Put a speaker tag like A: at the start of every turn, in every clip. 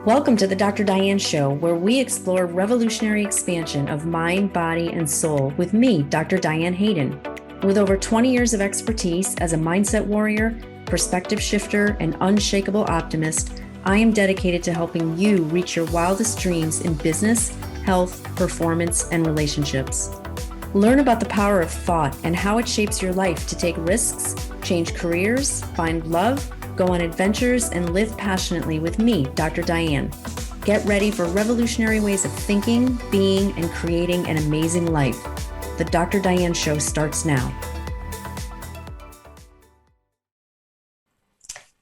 A: Welcome to the Dr. Diane Show, where we explore revolutionary expansion of mind, body, and soul with me, Dr. Diane Hayden. With over 20 years of expertise as a mindset warrior, perspective shifter, and unshakable optimist, I am dedicated to helping you reach your wildest dreams in business, health, performance, and relationships. Learn about the power of thought and how it shapes your life to take risks, change careers, find love, go on adventures, and live passionately with me, Dr. Diane. Get ready for revolutionary ways of thinking, being, and creating an amazing life. The Dr. Diane Show starts now.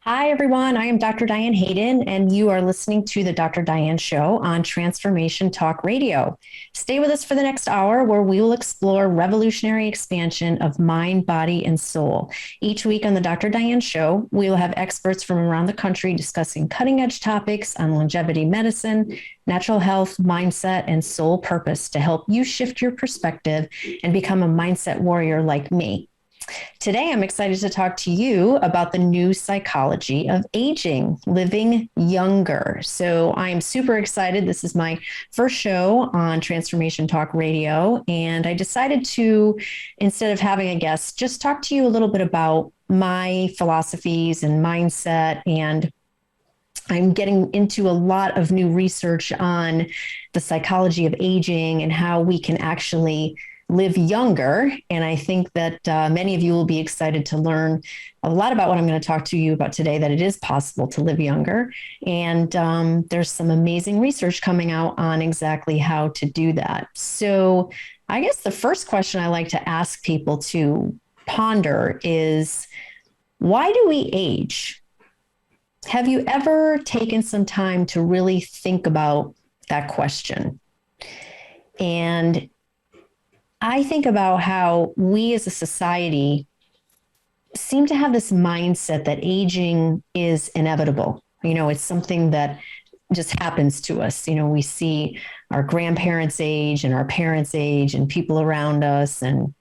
A: Hi, everyone. I am Dr. Diane Hayden, and you are listening to the Dr. Diane Show on Transformation Talk Radio. Stay with us for the next hour, where we will explore revolutionary expansion of mind, body, and soul. Each week on the Dr. Diane Show, we will have experts from around the country discussing cutting-edge topics on longevity medicine, natural health, mindset, and soul purpose to help you shift your perspective and become a mindset warrior like me. Today, I'm excited to talk to you about the new psychology of aging, living younger. So I'm super excited. This is my first show on Transformation Talk Radio, and I decided to, instead of having a guest, just talk to you a little bit about my philosophies and mindset. And I'm getting into a lot of new research on the psychology of aging and how we can actually live younger. And I think that many of you will be excited to learn a lot about what I'm going to talk to you about today, that it is possible to live younger. And there's some amazing research coming out on exactly how to do that. So I guess the first question I like to ask people to ponder is, why do we age? Have you ever taken some time to really think about that question? And I think about how we as a society seem to have this mindset that aging is inevitable. You know, it's something that just happens to us. You know, we see our grandparents age and our parents age and people around us, and,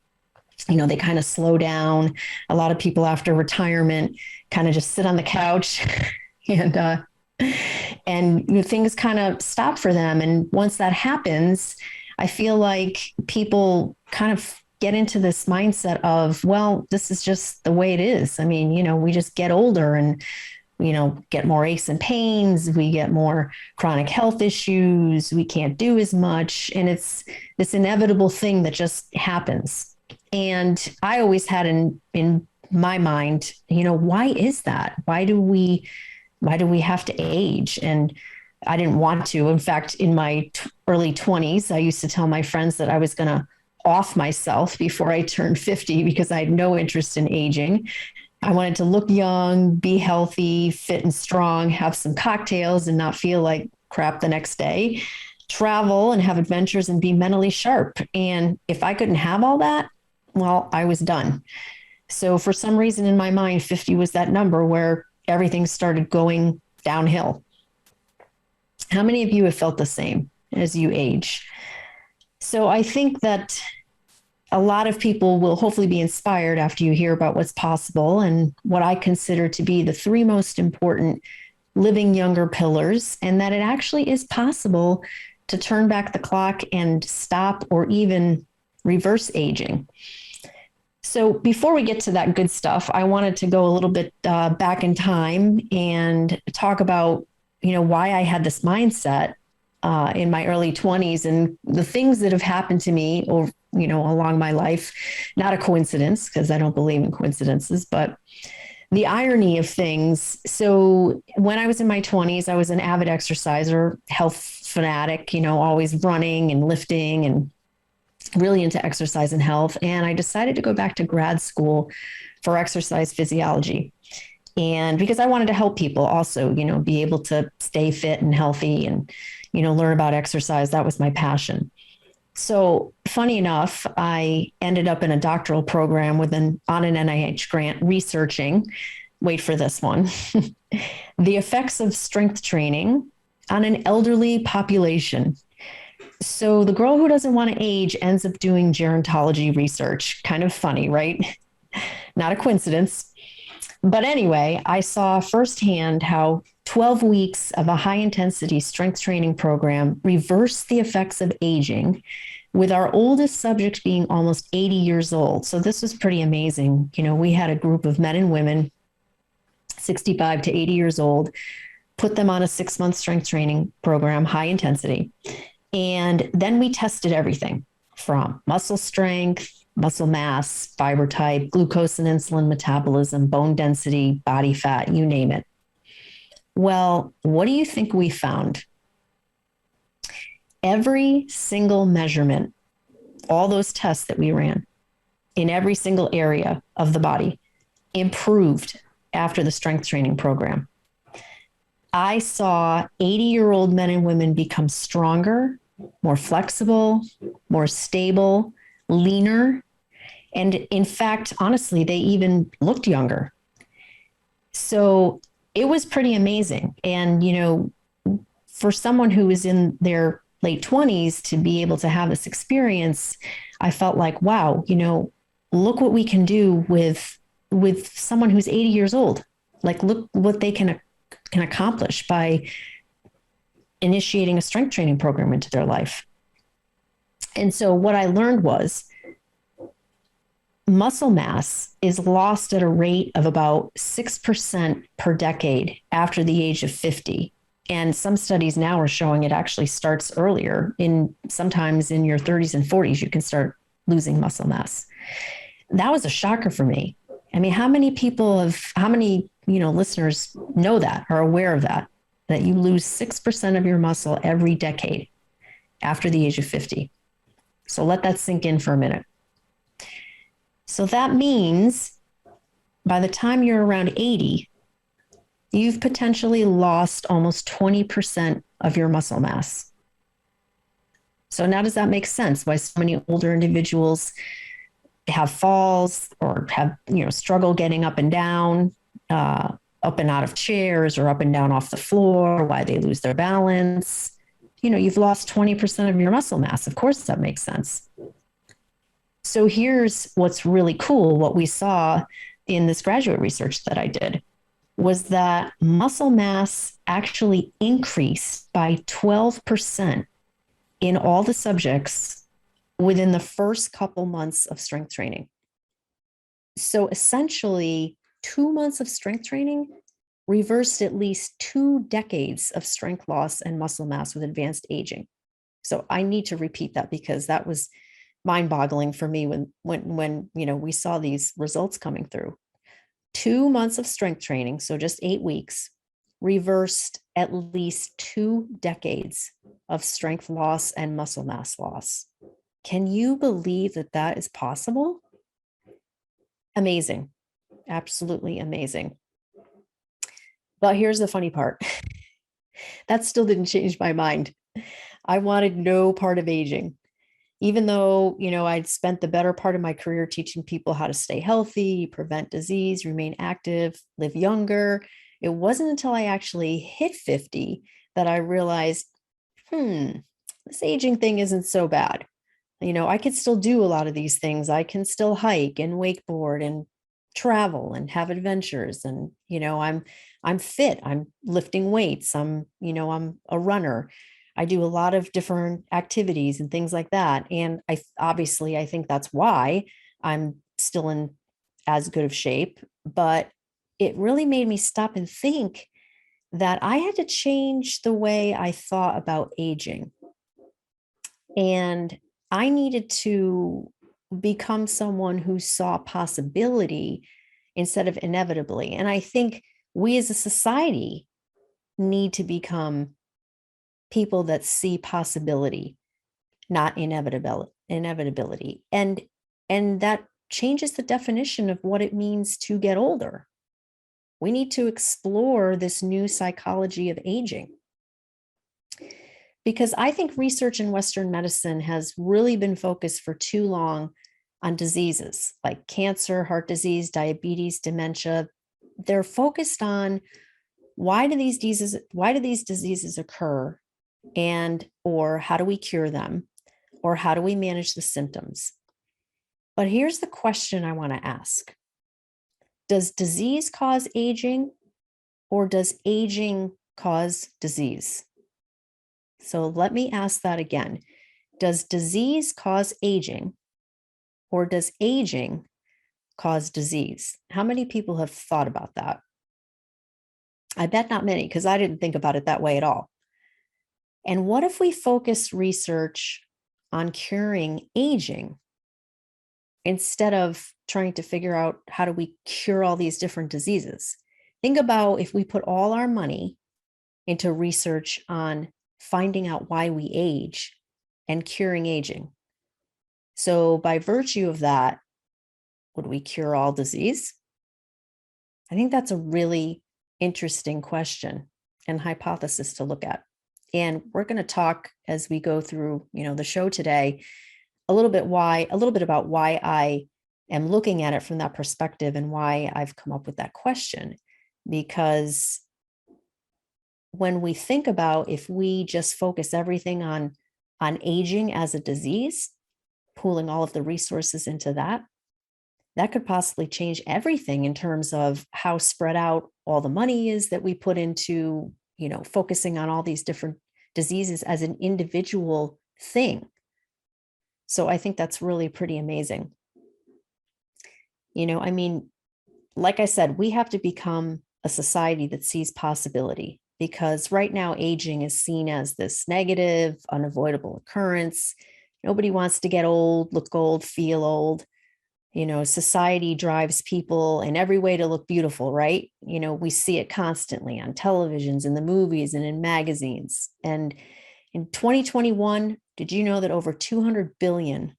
A: you know, they kind of slow down. A lot of people after retirement kind of just sit on the couch and you know, things kind of stop for them. And once that happens, I feel like people kind of get into this mindset of, well, this is just the way it is. I mean, you know, we just get older and, you know, get more aches and pains. We get more chronic health issues. We can't do as much. And it's this inevitable thing that just happens. And I always had in my mind, you know, why is that? Why do we have to age? And I didn't want to. In fact, in my early 20s, I used to tell my friends that I was going to off myself before I turned 50 because I had no interest in aging. I wanted to look young, be healthy, fit and strong, have some cocktails and not feel like crap the next day, travel and have adventures and be mentally sharp. And if I couldn't have all that, well, I was done. So for some reason in my mind, 50 was that number where everything started going downhill. How many of you have felt the same as you age? So I think that a lot of people will hopefully be inspired after you hear about what's possible and what I consider to be the three most important living younger pillars, and that it actually is possible to turn back the clock and stop or even reverse aging. So before we get to that good stuff, I wanted to go a little bit back in time and talk about, you know, why I had this mindset in my early 20s and the things that have happened to me over, you know, along my life. Not a coincidence, because I don't believe in coincidences, but the irony of things. So when I was in my 20s, I was an avid exerciser, health fanatic, you know, always running and lifting and really into exercise and health. And I decided to go back to grad school for exercise physiology. And because I wanted to help people also, you know, be able to stay fit and healthy and, you know, learn about exercise. That was my passion. So funny enough, I ended up in a doctoral program on an NIH grant researching, wait for this one, the effects of strength training on an elderly population. So the girl who doesn't want to age ends up doing gerontology research. Kind of funny, right? Not a coincidence. But anyway, I saw firsthand how 12 weeks of a high intensity strength training program reversed the effects of aging, with our oldest subject being almost 80 years old. So this was pretty amazing. You know, we had a group of men and women, 65 to 80 years old, put them on a 6 month strength training program, high intensity. And then we tested everything from muscle strength, muscle mass, fiber type, glucose and insulin metabolism, bone density, body fat, you name it. Well, what do you think we found? Every single measurement, all those tests that we ran in every single area of the body improved after the strength training program. I saw 80-year-old men and women become stronger, more flexible, more stable, leaner. And in fact, honestly, they even looked younger. So it was pretty amazing. And, you know, for someone who is in their late 20s to be able to have this experience, I felt like, wow, you know, look what we can do with someone who's 80 years old. Like, look what they can accomplish by initiating a strength training program into their life. And so what I learned was muscle mass is lost at a rate of about 6% per decade after the age of 50. And some studies now are showing it actually starts earlier. Sometimes in your 30s and 40s, you can start losing muscle mass. That was a shocker for me. I mean, how many listeners know that, are aware of that you lose 6% of your muscle every decade after the age of 50. So let that sink in for a minute. So that means by the time you're around 80, you've potentially lost almost 20% of your muscle mass. So now does that make sense why so many older individuals have falls or have, struggle getting up and down, up and out of chairs or up and down off the floor, why they lose their balance? You've lost 20% of your muscle mass. Of course, that makes sense. So here's what's really cool. What we saw in this graduate research that I did was that muscle mass actually increased by 12% in all the subjects within the first couple months of strength training. So essentially, 2 months of strength training reversed at least 2 decades of strength loss and muscle mass with advanced aging. So I need to repeat that because that was mind-boggling for me when we saw these results coming through. 2 months of strength training, so just 8 weeks, reversed at least 2 decades of strength loss and muscle mass loss. Can you believe that that is possible? Amazing. Absolutely amazing. But here's the funny part. That still didn't change my mind. I wanted no part of aging. Even though, I'd spent the better part of my career teaching people how to stay healthy, prevent disease, remain active, live younger, it wasn't until I actually hit 50 that I realized, this aging thing isn't so bad. I could still do a lot of these things. I can still hike and wakeboard and travel and have adventures. And, I'm fit. I'm lifting weights. I'm a runner. I do a lot of different activities and things like that. And I think that's why I'm still in as good of shape. But it really made me stop and think that I had to change the way I thought about aging. And I needed to become someone who saw possibility instead of inevitably. And I think we as a society need to become people that see possibility, not inevitability. And that changes the definition of what it means to get older. We need to explore this new psychology of aging. Because I think research in Western medicine has really been focused for too long on diseases like cancer, heart disease, diabetes, dementia. They're focused on why do these diseases occur and or how do we cure them, or how do we manage the symptoms? But here's the question I want to ask. Does disease cause aging, or does aging cause disease? So let me ask that again. Does disease cause aging, or does aging cause disease? How many people have thought about that? I bet not many, because I didn't think about it that way at all. And what if we focus research on curing aging instead of trying to figure out how do we cure all these different diseases? Think about if we put all our money into research on finding out why we age and curing aging. So by virtue of that, would we cure all disease? I think that's a really interesting question and hypothesis to look at. And we're going to talk as we go through, the show today, a little bit about why I am looking at it from that perspective and why I've come up with that question. Because when we think about if we just focus everything on aging as a disease, pooling all of the resources into that could possibly change everything in terms of how spread out all the money is that we put into, focusing on all these different diseases as an individual thing. So I think that's really pretty amazing. Like I said, we have to become a society that sees possibility, because right now aging is seen as this negative, unavoidable occurrence. Nobody wants to get old, look old, feel old. Society drives people in every way to look beautiful, right? We see it constantly on televisions, in the movies, and in magazines. And in 2021, did you know that over 200 billion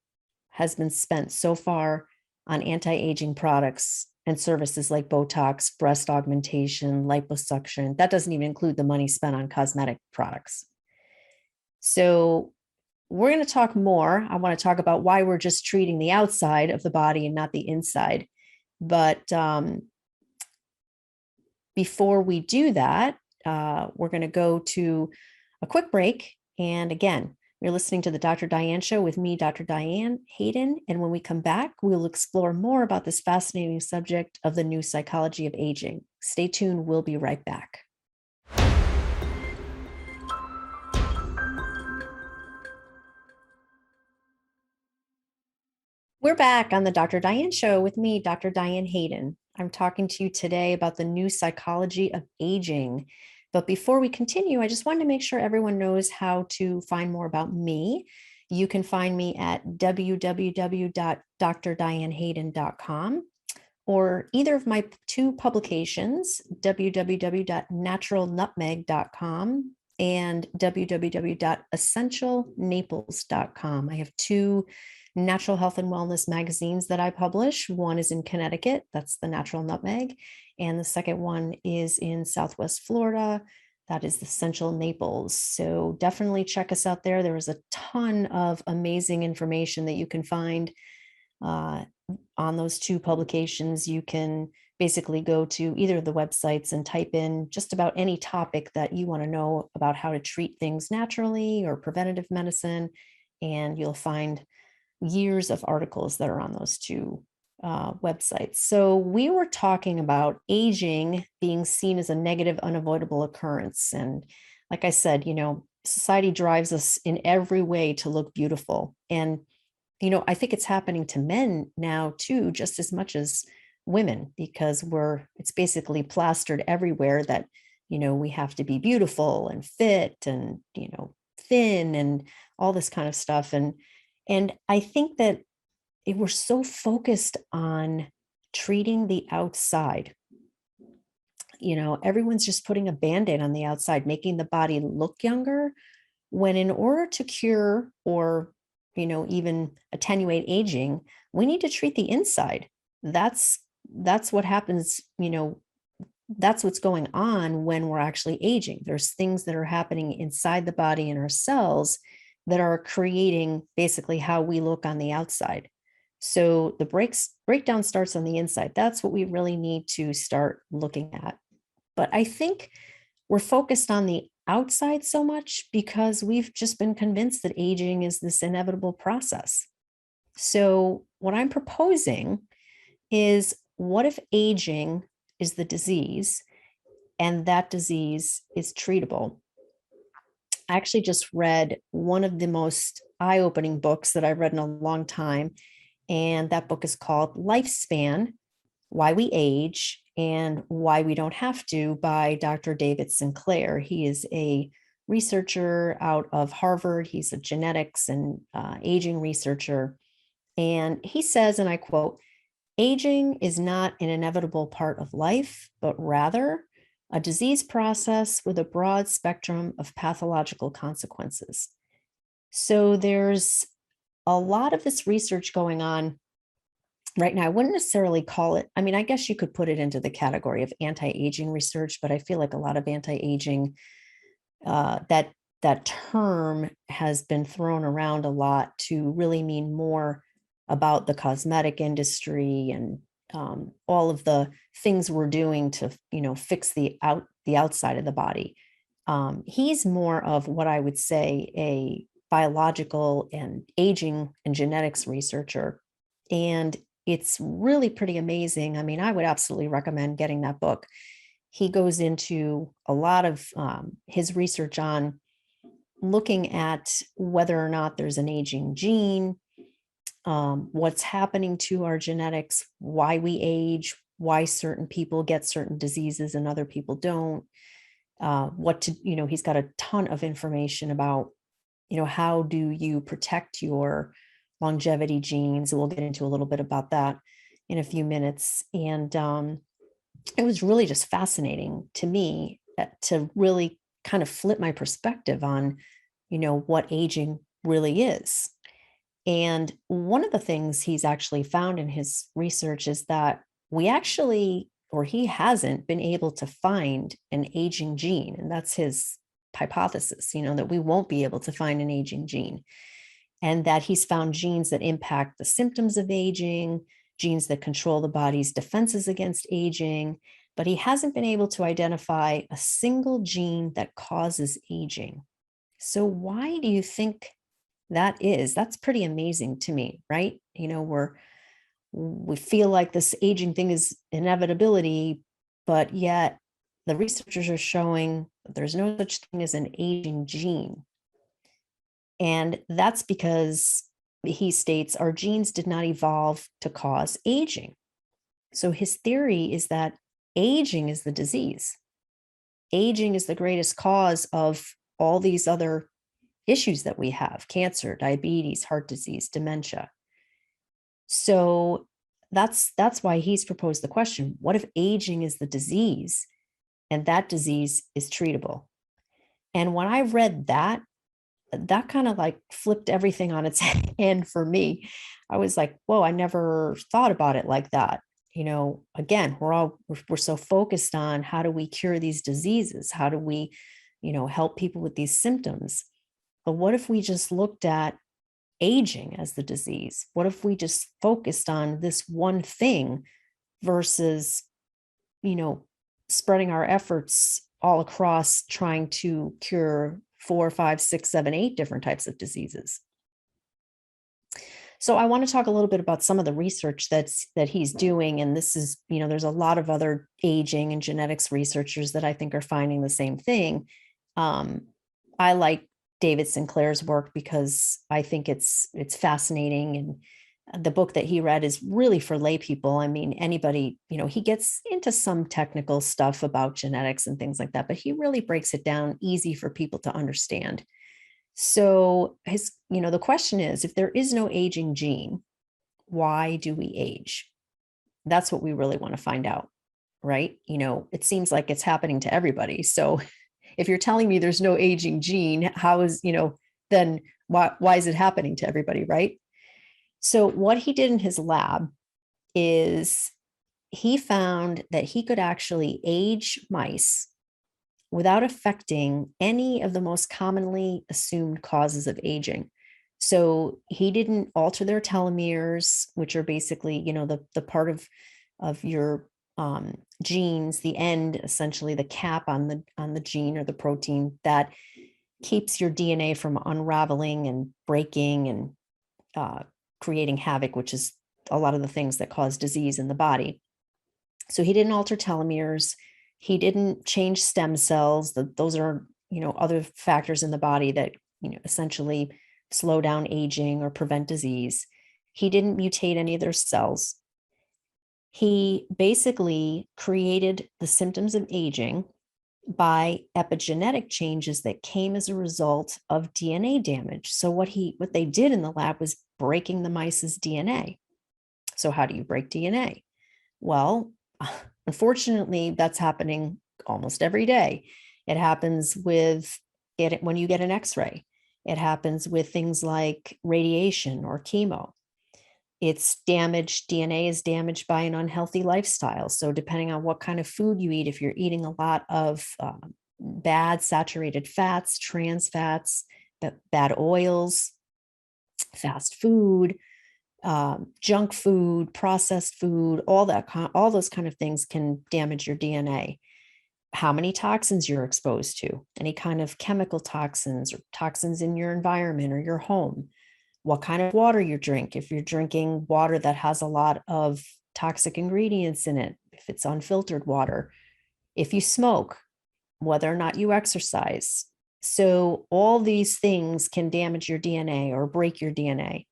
A: has been spent so far on anti-aging products and services like Botox, breast augmentation, liposuction? That doesn't even include the money spent on cosmetic products. So we're going to talk more. I want to talk about why we're just treating the outside of the body and not the inside. But before we do that, we're going to go to a quick break. And again, you're listening to the Dr. Diane Show with me, Dr. Diane Hayden. And when we come back, we'll explore more about this fascinating subject of the new psychology of aging. Stay tuned. We'll be right back. We're back on the Dr. Diane Show with me, Dr. Diane Hayden. I'm talking to you today about the new psychology of aging. But before we continue, I just wanted to make sure everyone knows how to find more about me. You can find me at www.drdianehayden.com or either of my two publications, www.naturalnutmeg.com and www.essentialnaples.com. I have two natural health and wellness magazines that I publish. One is in Connecticut, that's the Natural Nutmeg, and the second one is in Southwest Florida, that is the Essential Naples. So definitely check us out there. There is a ton of amazing information that you can find on those two publications. You can basically go to either of the websites and type in just about any topic that you want to know about how to treat things naturally or preventative medicine, and you'll find years of articles that are on those two websites. So we were talking about aging being seen as a negative, unavoidable occurrence. And like I said, society drives us in every way to look beautiful. And, I think it's happening to men now too, just as much as women, because it's basically plastered everywhere that, we have to be beautiful and fit and, thin and all this kind of stuff. And I think that we're so focused on treating the outside. Everyone's just putting a Band-Aid on the outside, making the body look younger, when in order to cure or, even attenuate aging, we need to treat the inside. That's what happens, that's what's going on when we're actually aging. There's things that are happening inside the body and our cells that are creating basically how we look on the outside. So the breakdown starts on the inside. That's what we really need to start looking at. But I think we're focused on the outside so much because we've just been convinced that aging is this inevitable process. So, what I'm proposing is, what if aging is the disease and that disease is treatable? I actually just read one of the most eye-opening books that I've read in a long time, and that book is called Lifespan: Why We Age and Why We Don't Have to by Dr. David Sinclair. He is a researcher out of Harvard. He's a genetics and aging researcher. And he says, and I quote, "Aging is not an inevitable part of life, but rather a disease process with a broad spectrum of pathological consequences." So there's a lot of this research going on right now. I wouldn't necessarily call it, I mean, I guess you could put it into the category of anti-aging research, but I feel like a lot of anti-aging, that term has been thrown around a lot to really mean more about the cosmetic industry and all of the things we're doing to, fix the outside of the body. He's more of what I would say a biological and aging and genetics researcher. And it's really pretty amazing. I mean, I would absolutely recommend getting that book. He goes into a lot of his research on looking at whether or not there's an aging gene, what's happening to our genetics, why we age, why certain people get certain diseases and other people don't, he's got a ton of information about, how do you protect your longevity genes. We'll get into a little bit about that in a few minutes. And it was really just fascinating to me to really kind of flip my perspective on, what aging really is. And one of the things he's actually found in his research is that he hasn't been able to find an aging gene. And that's his hypothesis, that we won't be able to find an aging gene. And that he's found genes that impact the symptoms of aging, genes that control the body's defenses against aging, but he hasn't been able to identify a single gene that causes aging. So why do you think that is? That's pretty amazing to me, right? We feel like this aging thing is inevitability, but yet the researchers are showing that there's no such thing as an aging gene. And that's because, he states, our genes did not evolve to cause aging. So his theory is that aging is the disease. Aging is the greatest cause of all these other issues that we have: cancer, diabetes, heart disease, dementia. So that's why he's proposed the question, what if aging is the disease and that disease is treatable? And when I read that kind of like flipped everything on its head for me. I was like, whoa, I never thought about it like that. Again, we're so focused on how do we cure these diseases? How do we, help people with these symptoms? But what if we just looked at aging as the disease? What if we just focused on this one thing versus, spreading our efforts all across trying to cure 4, 5, 6, 7, 8 different types of diseases? So I want to talk a little bit about some of the research that he's doing. And this is, there's a lot of other aging and genetics researchers that I think are finding the same thing. I like David Sinclair's work because I think it's fascinating, and the book that he read is really for lay people. I mean, anybody, he gets into some technical stuff about genetics and things like that, but he really breaks it down easy for people to understand. So the question is, if there is no aging gene, why do we age? That's what we really want to find out, right? It seems like it's happening to everybody. So if you're telling me there's no aging gene, how is, then why is it happening to everybody, right? So what he did in his lab is he found that he could actually age mice without affecting any of the most commonly assumed causes of aging. So he didn't alter their telomeres, which are basically, the part of your genes, the end, essentially the cap on the gene or the protein that keeps your DNA from unraveling and breaking and creating havoc, which is a lot of the things that cause disease in the body. So he didn't alter telomeres. He didn't change stem cells. Those are, other factors in the body that, essentially slow down aging or prevent disease. He didn't mutate any of their cells. He basically created the symptoms of aging by epigenetic changes that came as a result of DNA damage. So what they did in the lab was breaking the mice's DNA. So how do you break DNA? Well, unfortunately, that's happening almost every day. It happens with it when you get an X-ray. It happens with things like radiation or chemo. It's damaged. DNA is damaged by an unhealthy lifestyle. So depending on what kind of food you eat, if you're eating a lot of bad saturated fats, trans fats, bad oils, fast food, junk food, processed food, all those kind of things can damage your DNA. How many toxins you're exposed to, any kind of chemical toxins or toxins in your environment or your home, what kind of water you drink. If you're drinking water that has a lot of toxic ingredients in it, if it's unfiltered water, if you smoke, whether or not you exercise. So all these things can damage your DNA or break your DNA.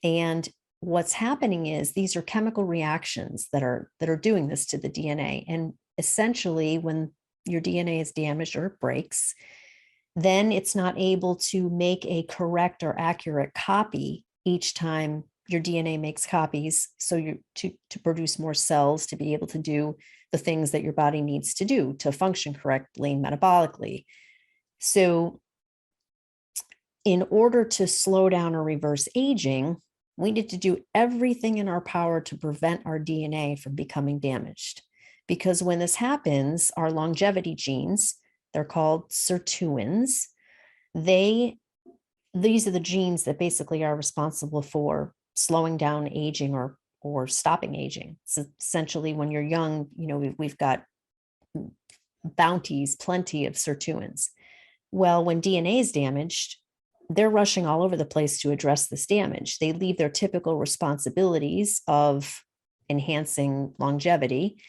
A: And what's happening is these are chemical reactions that are doing this to the DNA. And essentially, when your DNA is damaged or it breaks, then it's not able to make a correct or accurate copy each time your DNA makes copies. So you to produce more cells to be able to do the things that your body needs to do to function correctly metabolically. So in order to slow down or reverse aging, we need to do everything in our power to prevent our DNA from becoming damaged. Because when this happens, our longevity genes, they're called sirtuins, these are the genes that basically are responsible for slowing down aging or stopping aging. So essentially, when you're young, we've got plenty of sirtuins. Well, when DNA is damaged, they're rushing all over the place to address this damage. They leave their typical responsibilities of enhancing longevity,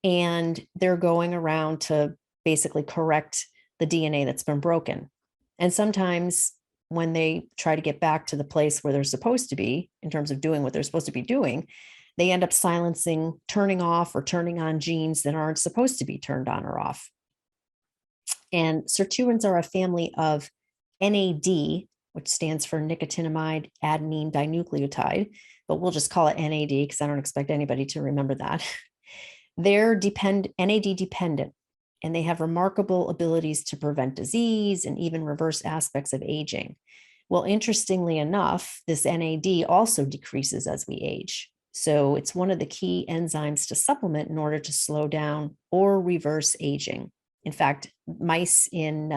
A: and they're going around to basically correct the DNA that's been broken. And sometimes when they try to get back to the place where they're supposed to be in terms of doing what they're supposed to be doing, they end up silencing, turning off or turning on genes that aren't supposed to be turned on or off. And sirtuins are a family of NAD, which stands for nicotinamide adenine dinucleotide, but we'll just call it NAD because I don't expect anybody to remember that. They're NAD dependent, and they have remarkable abilities to prevent disease and even reverse aspects of aging. Well, interestingly enough, this NAD also decreases as we age. So it's one of the key enzymes to supplement in order to slow down or reverse aging. In fact, mice in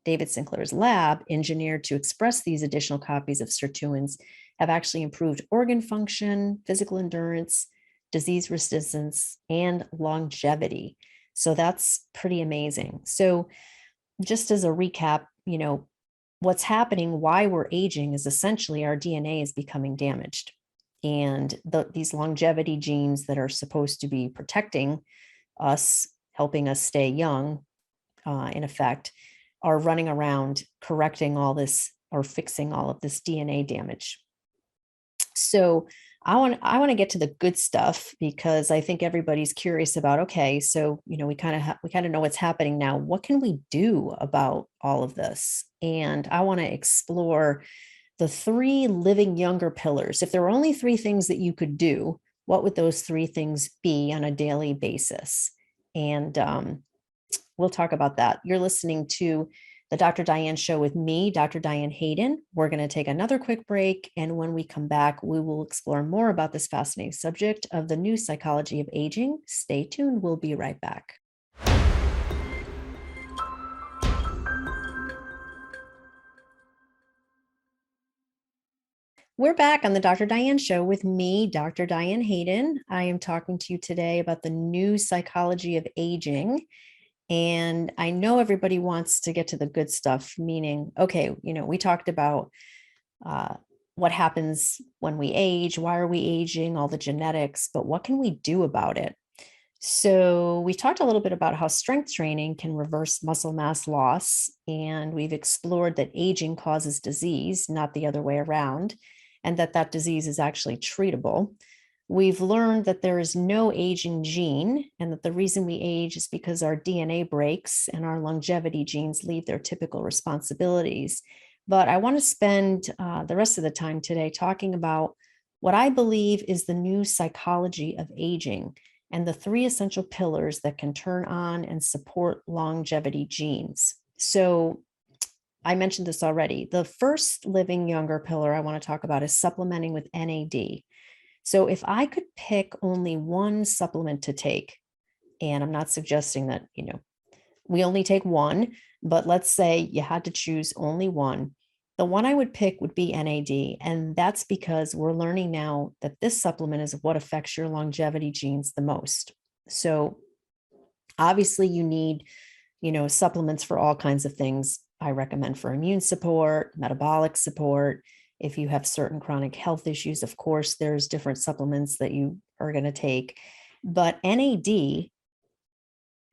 A: David Sinclair's lab, engineered to express these additional copies of sirtuins, have actually improved organ function, physical endurance, disease resistance, and longevity. So that's pretty amazing. So just as a recap, what's happening, why we're aging is essentially our DNA is becoming damaged. And these longevity genes that are supposed to be protecting us, helping us stay young, in effect, are running around correcting all this or fixing all of this DNA damage. So I want to get to the good stuff because I think everybody's curious about, okay, so, we kind of know what's happening now. What can we do about all of this? And I want to explore the 3 living younger pillars. If there were only 3 things that you could do, what would those 3 things be on a daily basis? And we'll talk about that. You're listening to the Dr. Diane Show with me, Dr. Diane Hayden. We're going to take another quick break. And when we come back, we will explore more about this fascinating subject of the new psychology of aging. Stay tuned. We'll be right back. We're back on the Dr. Diane Show with me, Dr. Diane Hayden. I am talking to you today about the new psychology of aging. And I know everybody wants to get to the good stuff, meaning, okay, we talked about uh, what happens when we age, why are we aging, all the genetics, but what can we do about it? So we talked a little bit about how strength training can reverse muscle mass loss, and we've explored that aging causes disease, not the other way around, and that disease is actually treatable. We've learned that there is no aging gene, and that the reason we age is because our DNA breaks and our longevity genes leave their typical responsibilities. But I want to spend the rest of the time today talking about what I believe is the new psychology of aging and the three essential pillars that can turn on and support longevity genes. So I mentioned this already. The first living younger pillar I want to talk about is supplementing with NAD. So if I could pick only one supplement to take, and I'm not suggesting that, we only take one, but let's say you had to choose only one, the one I would pick would be NAD. And that's because we're learning now that this supplement is what affects your longevity genes the most. So obviously you need, supplements for all kinds of things. I recommend for immune support, metabolic support. If you have certain chronic health issues, of course, there's different supplements that you are going to take. But NAD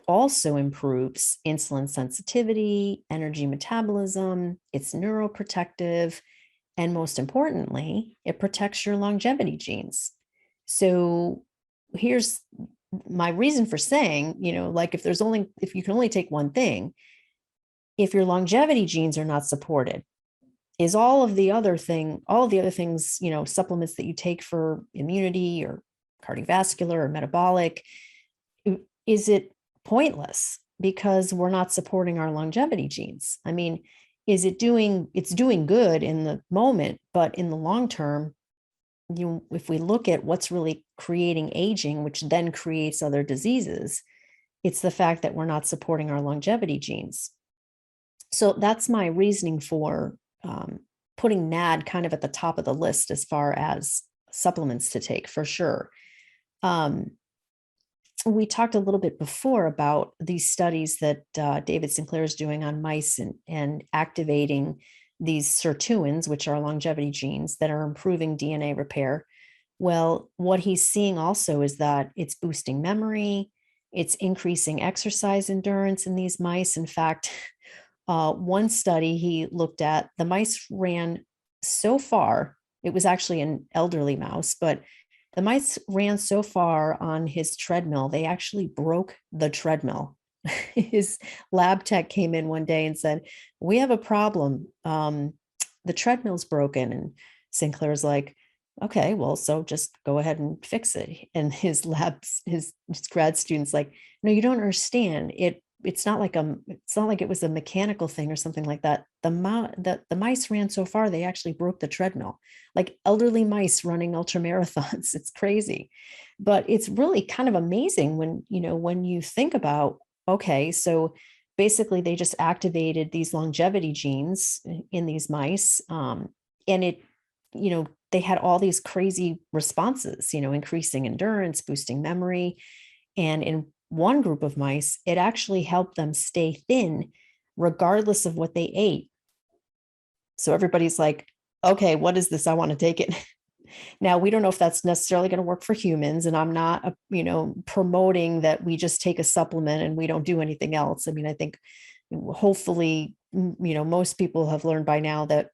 A: also improves insulin sensitivity, energy metabolism, it's neuroprotective, and most importantly, it protects your longevity genes. So here's my reason for saying, like if you can only take one thing, if your longevity genes are not supported, is all of the other things, supplements that you take for immunity or cardiovascular or metabolic, is it pointless because we're not supporting our longevity genes? I mean, it's doing good in the moment, but in the long term, if we look at what's really creating aging, which then creates other diseases, it's the fact that we're not supporting our longevity genes. So that's my reasoning for putting NAD kind of at the top of the list as far as supplements to take, for sure. We talked a little bit before about these studies that David Sinclair is doing on mice and activating these sirtuins, which are longevity genes that are improving DNA repair. Well, what he's seeing also is that it's boosting memory, it's increasing exercise endurance in these mice. In fact, one study he looked at, the mice ran so far, it was actually an elderly mouse, but the mice ran so far on his treadmill, they actually broke the treadmill. His lab tech came in one day and said, "We have a problem. The treadmill's broken." And Sinclair's like, "Okay, well, so just go ahead and fix it." And his grad students like, "No, you don't understand. It's not like it was a mechanical thing or something like that. The mice ran so far, they actually broke the treadmill, like elderly mice running ultra marathons." It's crazy, but it's really kind of amazing when you think about, okay, so basically they just activated these longevity genes in these mice, and they had all these crazy responses, increasing endurance, boosting memory, and in one group of mice, it actually helped them stay thin regardless of what they ate. So everybody's like, okay, what is this? I want to take it. Now, we don't know if that's necessarily going to work for humans. And I'm not, promoting that we just take a supplement and we don't do anything else. I mean, I think hopefully, most people have learned by now that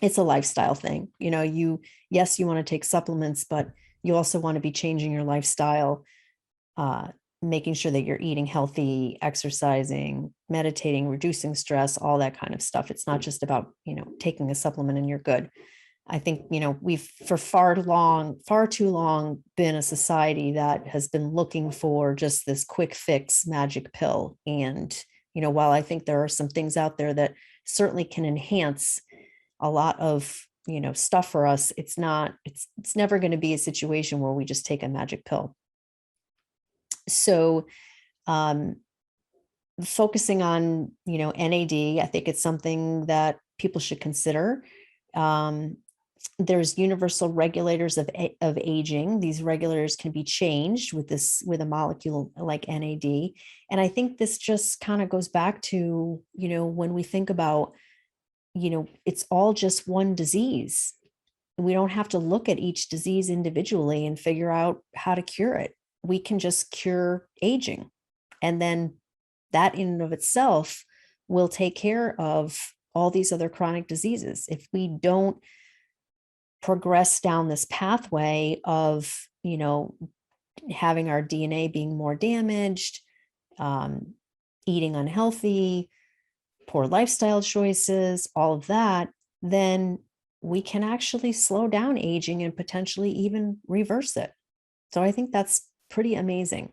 A: it's a lifestyle thing. Yes, you want to take supplements, but you also want to be changing your lifestyle, making sure that you're eating healthy, exercising, meditating, reducing stress, all that kind of stuff. It's not just about, taking a supplement and you're good. I think, we've for far too long been a society that has been looking for just this quick fix magic pill. And, while I think there are some things out there that certainly can enhance a lot of, stuff for us, it's never going to be a situation where we just take a magic pill. So, focusing on, NAD, I think it's something that people should consider. There's universal regulators of aging. These regulators can be changed with a molecule like NAD. And I think this just kind of goes back to, when we think about, it's all just one disease. We don't have to look at each disease individually and figure out how to cure it. We can just cure aging. And then that in and of itself will take care of all these other chronic diseases. If we don't progress down this pathway of, having our DNA being more damaged, eating unhealthy, poor lifestyle choices, all of that, then we can actually slow down aging and potentially even reverse it. So I think that's pretty amazing.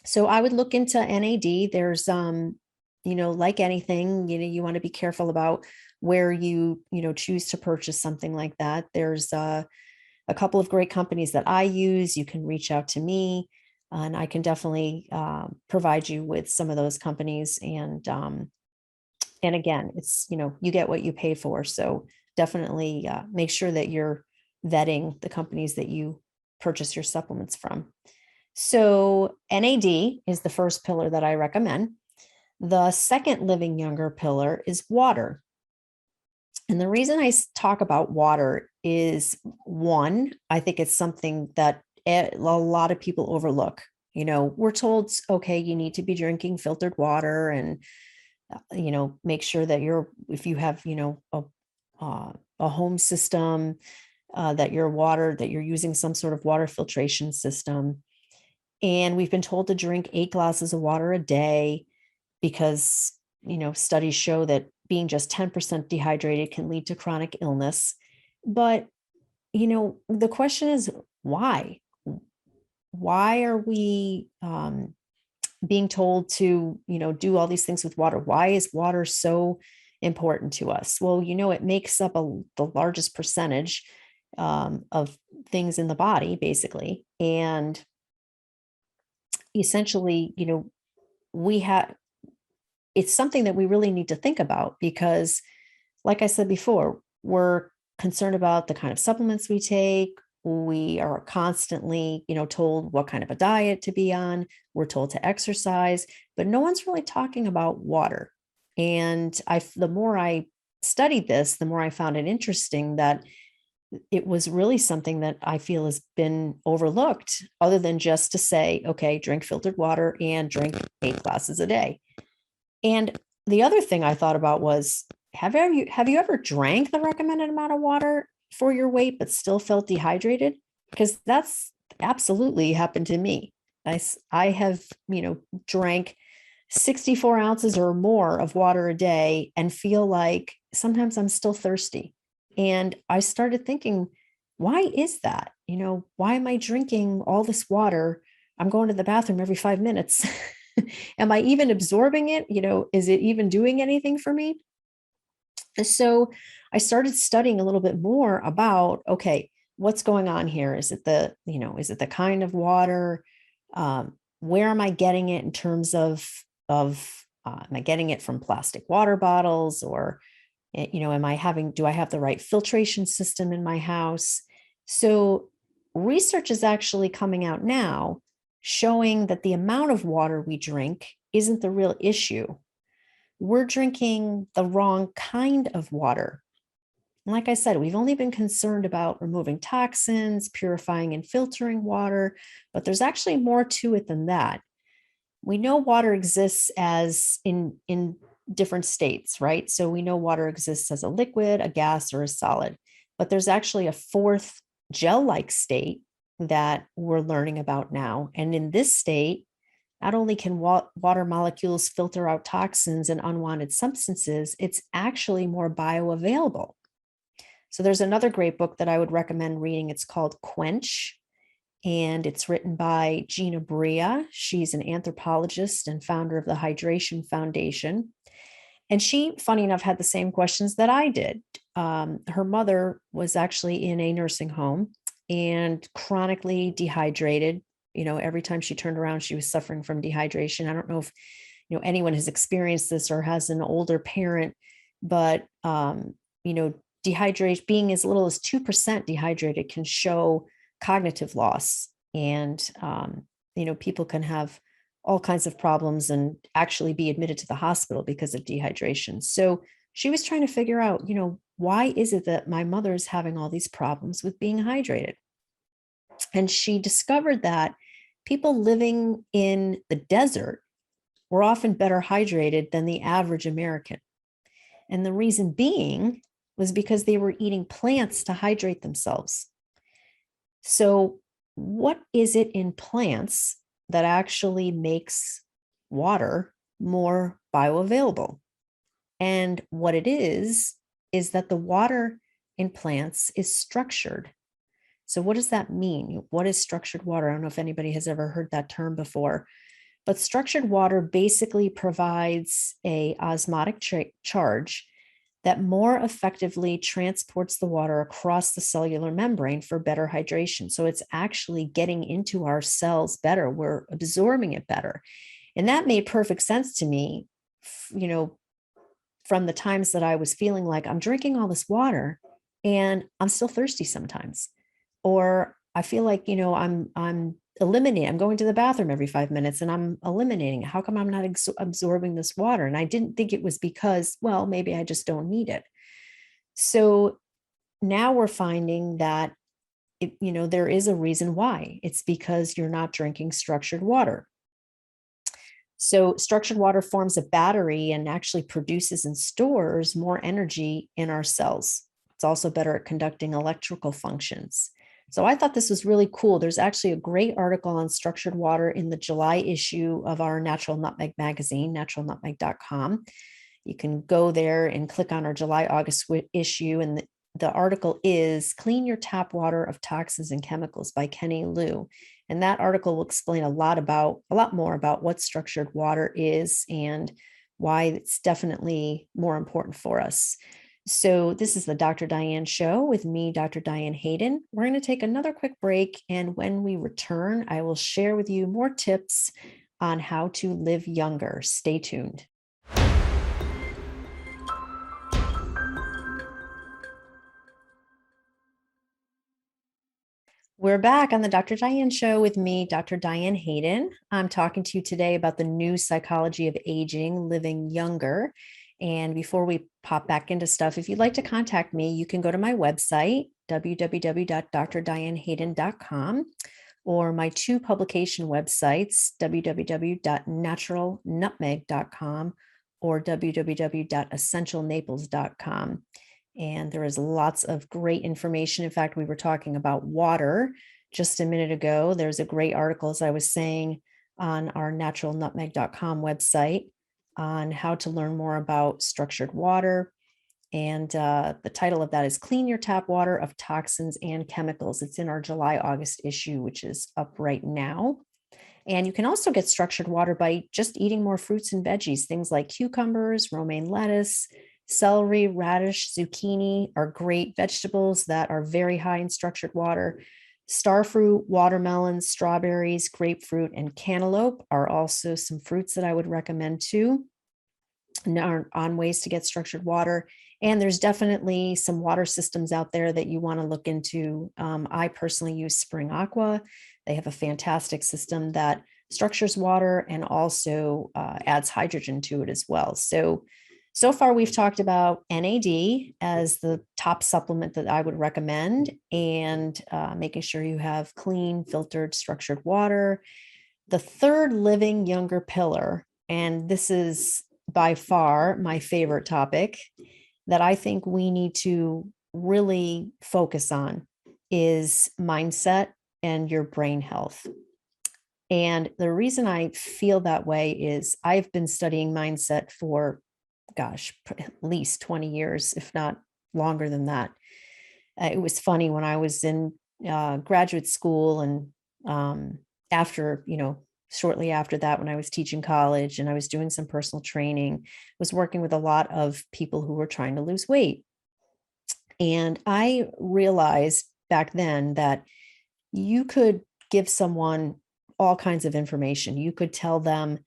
A: So I would look into NAD. There's, like anything, you want to be careful about where you choose to purchase something like that. There's a couple of great companies that I use. You can reach out to me and I can definitely provide you with some of those companies. And again, it's, you get what you pay for. So definitely make sure that you're vetting the companies that you purchase your supplements from. So NAD is the first pillar that I recommend. The second living younger pillar is water. And the reason I talk about water is, one, I think it's something that a lot of people overlook. We're told, okay, you need to be drinking filtered water and, make sure that if you have, a home system, that you're using some sort of water filtration system. And we've been told to drink 8 glasses of water a day because, studies show that being just 10% dehydrated can lead to chronic illness. But, the question is why? Why are we being told to, do all these things with water? Why is water so important to us? Well, it makes up the largest percentage of things in the body, basically. And essentially, it's something that we really need to think about because, like I said before, we're concerned about the kind of supplements we take. We are constantly, told what kind of a diet to be on. We're told to exercise, but no one's really talking about water. And the more I studied this, the more I found it interesting that it was really something that I feel has been overlooked, other than just to say, okay, drink filtered water and drink 8 glasses a day. And the other thing I thought about was, have you ever drank the recommended amount of water for your weight, but still felt dehydrated? Because that's absolutely happened to me. I have, drank 64 ounces or more of water a day and feel like sometimes I'm still thirsty. And I started thinking, why is that? Why am I drinking all this water? I'm going to the bathroom every 5 minutes. Am I even absorbing it? Is it even doing anything for me? So I started studying a little bit more about, okay, what's going on here? Is it the kind of water? Where am I getting it in terms of, am I getting it from plastic water bottles, or, do I have the right filtration system in my house? So research is actually coming out now showing that the amount of water we drink isn't the real issue. We're drinking the wrong kind of water. And like I said, we've only been concerned about removing toxins, purifying and filtering water, but there's actually more to it than that. We know water exists as in different states, right? So we know water exists as a liquid, a gas, or a solid, but there's actually a fourth gel-like state that we're learning about now. And in this state, not only can water molecules filter out toxins and unwanted substances, it's actually more bioavailable. So there's another great book that I would recommend reading. It's called Quench, and it's written by Gina Bria. She's an anthropologist and founder of the Hydration Foundation. And she, funny enough, had the same questions that I did. Her mother was actually in a nursing home and chronically dehydrated. Every time she turned around, she was suffering from dehydration. I don't know if, anyone has experienced this or has an older parent, but, dehydration, being as little as 2% dehydrated can show cognitive loss. And, people can have all kinds of problems and actually be admitted to the hospital because of dehydration. So she was trying to figure out, why is it that my mother's having all these problems with being hydrated? And she discovered that people living in the desert were often better hydrated than the average American. And the reason being was because they were eating plants to hydrate themselves. So, what is it in plants that actually makes water more bioavailable? And what it is that the water in plants is structured. So, what does that mean? What is structured water? I don't know if anybody has ever heard that term before, but structured water basically provides a osmotic charge that more effectively transports the water across the cellular membrane for better hydration. So it's actually getting into our cells better. We're absorbing it better. And that made perfect sense to me, from the times that I was feeling like I'm drinking all this water and I'm still thirsty sometimes. Or I feel like, I'm eliminating, I'm going to the bathroom every 5 minutes and I'm eliminating it. How come I'm not absorbing this water? And I didn't think it was because, well, maybe I just don't need it. So now we're finding that, there is a reason why. It's because you're not drinking structured water. So structured water forms a battery and actually produces and stores more energy in our cells. It's also better at conducting electrical functions. So I thought this was really cool. There's actually a great article on structured water in the July issue of our Natural Nutmeg magazine, naturalnutmeg.com. You can go there and click on our July-August issue. And the article is Clean Your Tap Water of Toxins and Chemicals by Kenny Liu. And that article will explain a lot more about what structured water is and why it's definitely more important for us. So this is the Dr. Diane Show with me, Dr. Diane Hayden. We're going to take another quick break. And when we return, I will share with you more tips on how to live younger. Stay tuned. We're back on the Dr. Diane Show with me, Dr. Diane Hayden. I'm talking to you today about the new psychology of aging, living younger. And before we pop back into stuff, if you'd like to contact me, you can go to my website, www.drdianehayden.com, or my two publication websites, www.naturalnutmeg.com or www.essentialnaples.com. And there is lots of great information. In fact, we were talking about water just a minute ago. There's a great article, as I was saying, on our naturalnutmeg.com website on how to learn more about structured water. And the title of that is Clean Your Tap Water of Toxins and Chemicals. It's in our July-August issue, which is up right now. And you can also get structured water by just eating more fruits and veggies. Things like cucumbers, romaine lettuce, celery, radish, zucchini are great vegetables that are very high in structured water. Starfruit, watermelons, strawberries, grapefruit, and cantaloupe are also some fruits that I would recommend too, on ways to get structured water. And there's definitely some water systems out there that you want to look into. I personally use Spring Aqua. They have a fantastic system that structures water and also adds hydrogen to it as well. So far, we've talked about NAD as the top supplement that I would recommend, and making sure you have clean, filtered, structured water. The third living younger pillar, and this is by far my favorite topic that I think we need to really focus on, is mindset and your brain health. And the reason I feel that way is I've been studying mindset for at least 20 years, if not longer than that. It was funny when I was in graduate school and shortly after that, when I was teaching college and I was doing some personal training, was working with a lot of people who were trying to lose weight. And I realized back then that you could give someone all kinds of information. You could tell them,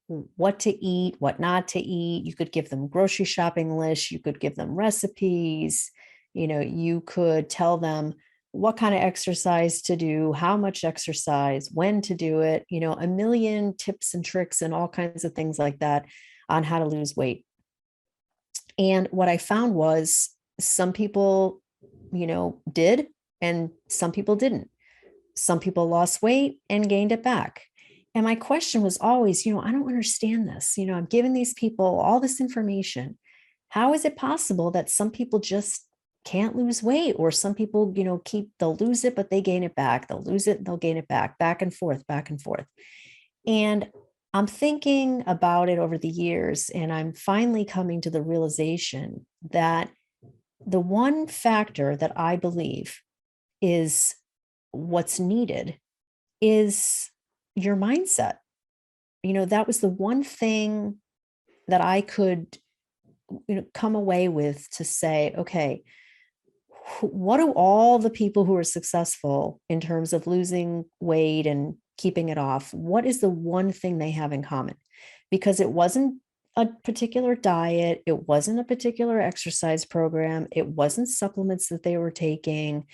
A: what to eat, what not to eat. You could give them grocery shopping lists. You could give them recipes. You could tell them what kind of exercise to do, how much exercise, when to do it, a million tips and tricks and all kinds of things like that on how to lose weight. And what I found was some people, did, and some people didn't. Some people lost weight and gained it back. And my question was always, I don't understand this. I'm giving these people all this information. How is it possible that some people just can't lose weight, or some people, they'll lose it, but they gain it back. They'll lose it, they'll gain it back and forth, back and forth. And I'm thinking about it over the years, and I'm finally coming to the realization that the one factor that I believe is what's needed is your mindset. That was the one thing that I could, come away with to say, okay, what do all the people who are successful in terms of losing weight and keeping it off, what is the one thing they have in common? Because it wasn't a particular diet, it wasn't a particular exercise program, it wasn't supplements that they were taking.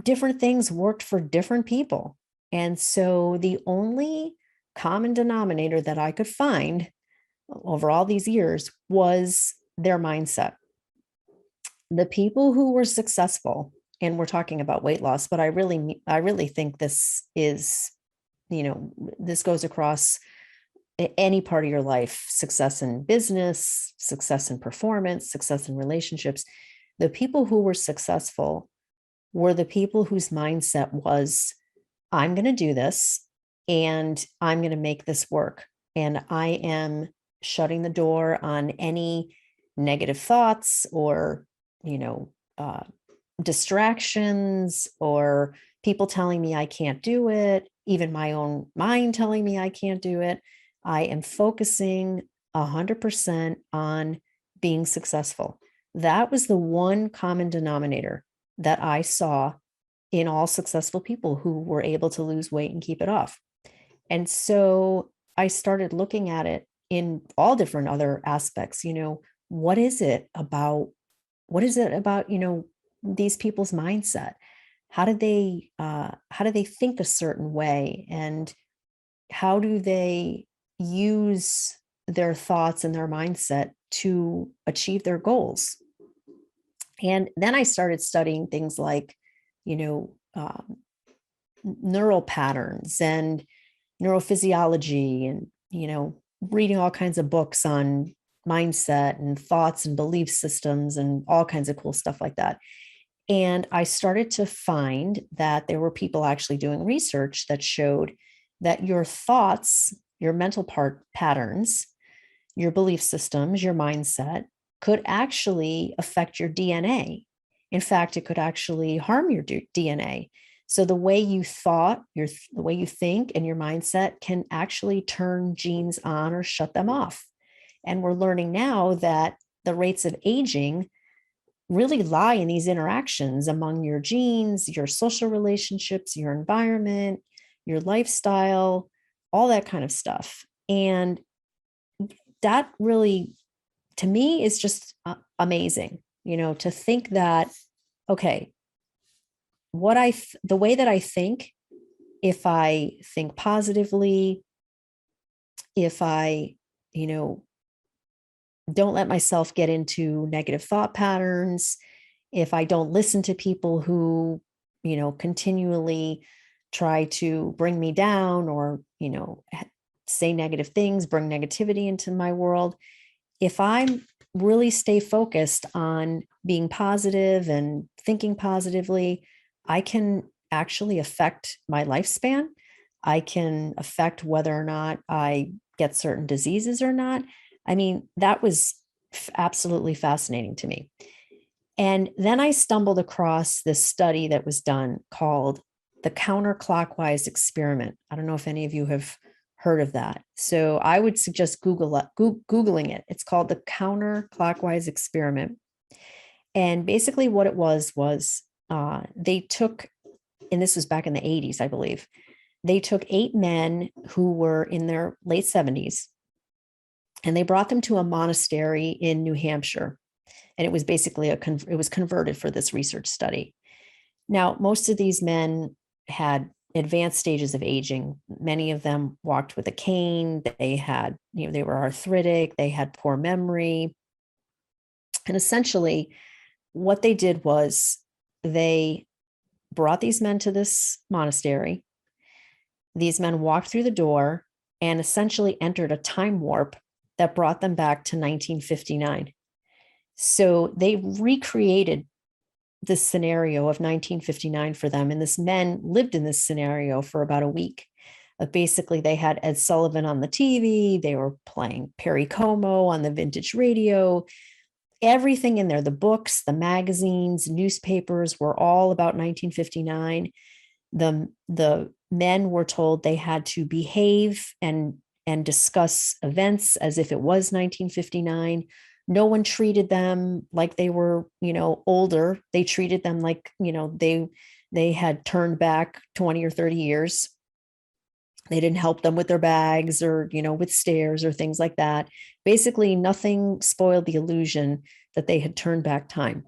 A: Different things worked for different people. And so the only common denominator that I could find over all these years was their mindset. The people who were successful, and we're talking about weight loss, but I really think this is, this goes across any part of your life: success in business, success in performance, success in relationships. The people who were successful were the people whose mindset was, I'm going to do this and I'm going to make this work. And I am shutting the door on any negative thoughts or, distractions or people telling me I can't do it, even my own mind telling me I can't do it. I am focusing 100% on being successful. That was the one common denominator that I saw in all successful people who were able to lose weight and keep it off. And so I started looking at it in all different other aspects. What is it about, these people's mindset? How do they think a certain way? And how do they use their thoughts and their mindset to achieve their goals? And then I started studying things like, neural patterns and neurophysiology, and, reading all kinds of books on mindset and thoughts and belief systems and all kinds of cool stuff like that. And I started to find that there were people actually doing research that showed that your thoughts, your mental patterns, your belief systems, your mindset could actually affect your DNA. In fact, it could actually harm your DNA. So the way you thought, the way you think and your mindset can actually turn genes on or shut them off. And we're learning now that the rates of aging really lie in these interactions among your genes, your social relationships, your environment, your lifestyle, all that kind of stuff. And that really, to me, is just amazing, to think that, okay, the way that I think, if I think positively, if I, don't let myself get into negative thought patterns, if I don't listen to people who, continually try to bring me down or, say negative things, bring negativity into my world, if I really stay focused on being positive and thinking positively, I can actually affect my lifespan. I can affect whether or not I get certain diseases or not. I mean, that was absolutely fascinating to me. And then I stumbled across this study that was done called the Counterclockwise Experiment. I don't know if any of you have heard of that. So I would suggest Googling it. It's called the Counterclockwise Experiment. And basically what it was they took, and this was back in the 80s, I believe, they took 8 men who were in their late 70s, and they brought them to a monastery in New Hampshire. And it was basically it was converted for this research study. Now, most of these men had advanced stages of aging. Many of them walked with a cane. They had, they were arthritic. They had poor memory. And essentially, what they did was they brought these men to this monastery. These men walked through the door and essentially entered a time warp that brought them back to 1959. So they recreated this scenario of 1959 for them. And this men lived in this scenario for about a week. Basically, they had Ed Sullivan on the TV. They were playing Perry Como on the vintage radio. Everything in there, the books, the magazines, newspapers were all about 1959. The men were told they had to behave and discuss events as if it was 1959. No one treated them like they were, older. They treated them like, they had turned back 20 or 30 years. They didn't help them with their bags or, with stairs or things like that. Basically, nothing spoiled the illusion that they had turned back time.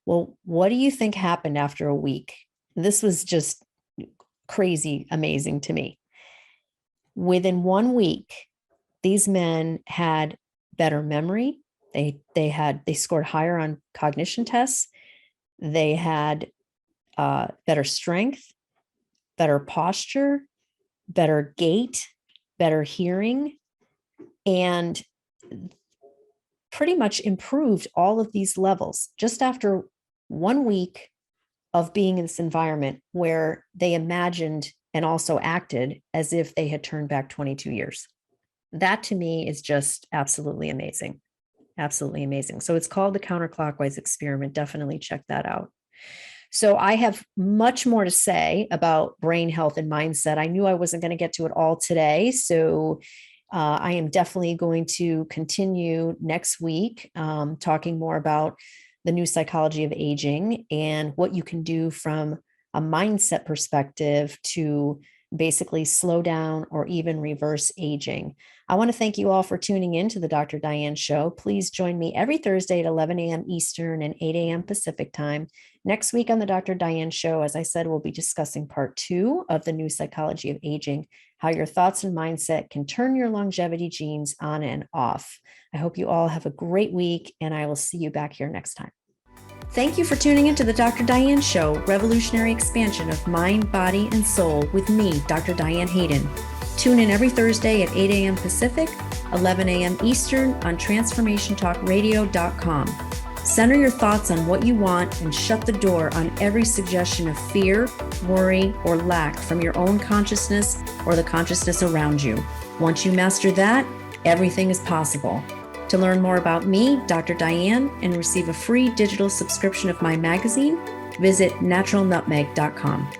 A: Well, what do you think happened after a week? This was just crazy, amazing to me. Within 1 week, these men had better memory. They scored higher on cognition tests. They had better strength, better posture, better gait, better hearing, and pretty much improved all of these levels just after 1 week of being in this environment where they imagined and also acted as if they had turned back 22 years. That to me is just absolutely amazing. Absolutely amazing. So it's called the Counterclockwise Experiment. Definitely check that out. So I have much more to say about brain health and mindset. I knew I wasn't going to get to it all today. So I am definitely going to continue next week talking more about the new psychology of aging and what you can do from a mindset perspective to basically slow down or even reverse aging. I want to thank you all for tuning in to the Dr. Diane Show. Please join me every Thursday at 11 a.m. Eastern and 8 a.m. Pacific time. Next week on the Dr. Diane Show, as I said, we'll be discussing part 2 of the new psychology of aging, how your thoughts and mindset can turn your longevity genes on and off. I hope you all have a great week, and I will see you back here next time. Thank you for tuning into the Dr. Diane Show, revolutionary expansion of mind, body, and soul with me, Dr. Diane Hayden. Tune in every Thursday at 8 a.m. Pacific, 11 a.m. Eastern on transformationtalkradio.com. Center your thoughts on what you want and shut the door on every suggestion of fear, worry, or lack from your own consciousness or the consciousness around you. Once you master that, everything is possible. To learn more about me, Dr. Diane, and receive a free digital subscription of my magazine, visit naturalnutmeg.com.